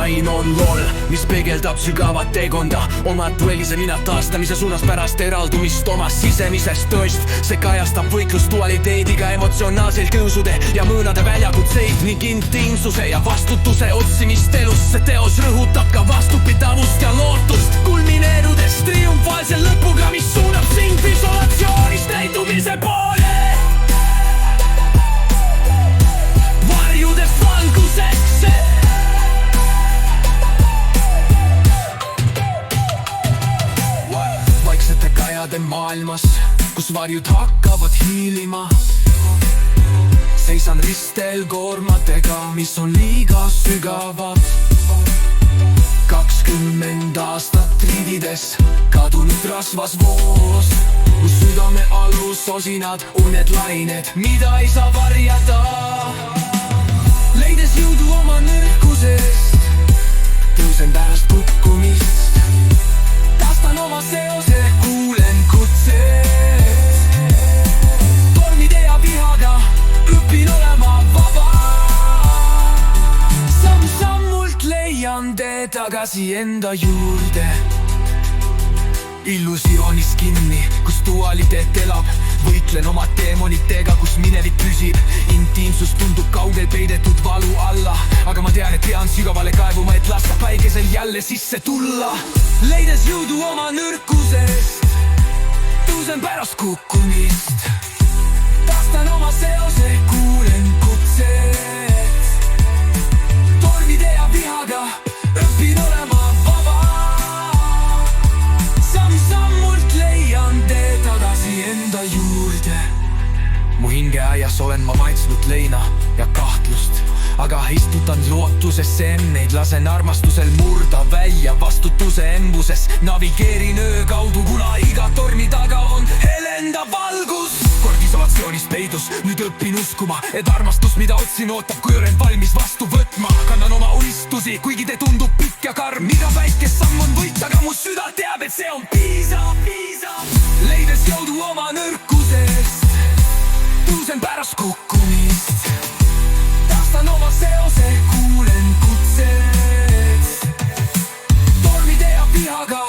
lain on loll, mis peegeldab sügavat teekonda, oma duellise mina taastamise suunas pärast eraldumist omast sisemisest tõest. See kajastab võitlust dualiteediga, emotsionaalseid tõusude ja mõõnade väljakutseid ning intiimsuse ja vastutuse otsimist elus. See teos rõhutab ka vastupidavust ja lootust, kulmineerudes triumfaalse lõpuga, mis suunab sind isolatsioonist täitumise poole. Varjudest valgusesse. Vaiksete kajade maailmas, kus varjud hakkavad hiilima, seisan ristel koormatega, mis on liiga sügavad. 20 aastat rivides, kadunud rasvas voos, kus südame alus osinad uned lained, mida ei saa varjada. Leides jõudu oma nõrkusest, tõusen pärast kukkumist, taastan oma seose, kuulen kutset. Tormide ja vihaga õpin olema vaba, samm-sammult leian tee tagasi enda juurde. Illusioonist kinni, kus dualiteet elab, võitlen oma teemonitega, kus minevik püsib. Intiimsus tundub kaugel peidetud valu alla, aga ma tean, et pean sügavale kaevuma, et lasta päikesel jälle sisse tulla. Leides jõudu oma nõrkusest, tõusen pärast kukkumist, taastan oma seose, kuulen kutset. Tormide ja vihaga õpin olema vaba, samm-sammult leian tee tagasi enda juurde. Mu hingeaias olen ma maitsnud leina ja kahtlust, aga istutan lootusesse enneid, lasen armastusel murda välja vastutuse embuses. Navigeerin öö kaudu, kuna iga tormi taga on helendav valgus. Kord isolatsioonis peidus, nüüd õpin uskuma, et armastus, mida otsin, ootab, kui olen valmis vastu võtma. Kannan oma unistusi, kuigi te tundub pikk ja karm. Iga väike samm on võit, aga mu süda teab, et see on piisav. Leides jõudu oma nõrkusest, tõusen pärast kukkumist, taastan oma seose, kuulen kutset. Tormide ja vihaga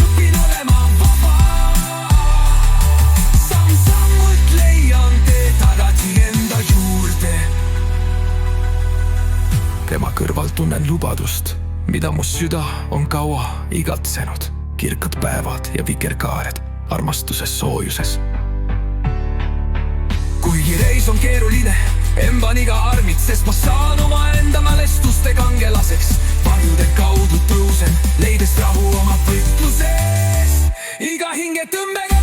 õpin olema vaba, samm-sammult leian tee tagasi enda juurde. Tema kõrval tunnen lubadust, mida mu süda on kaua igatsenud. Kirkad päevad ja vikerkaared armastuses soojuses. Kuigi reis on keeruline, emban iga armit, sest ma saan oma enda mälestuste kangelaseks. Varjude kaudu tõusen, leides rahu oma võitluses. Iga hingetõmbega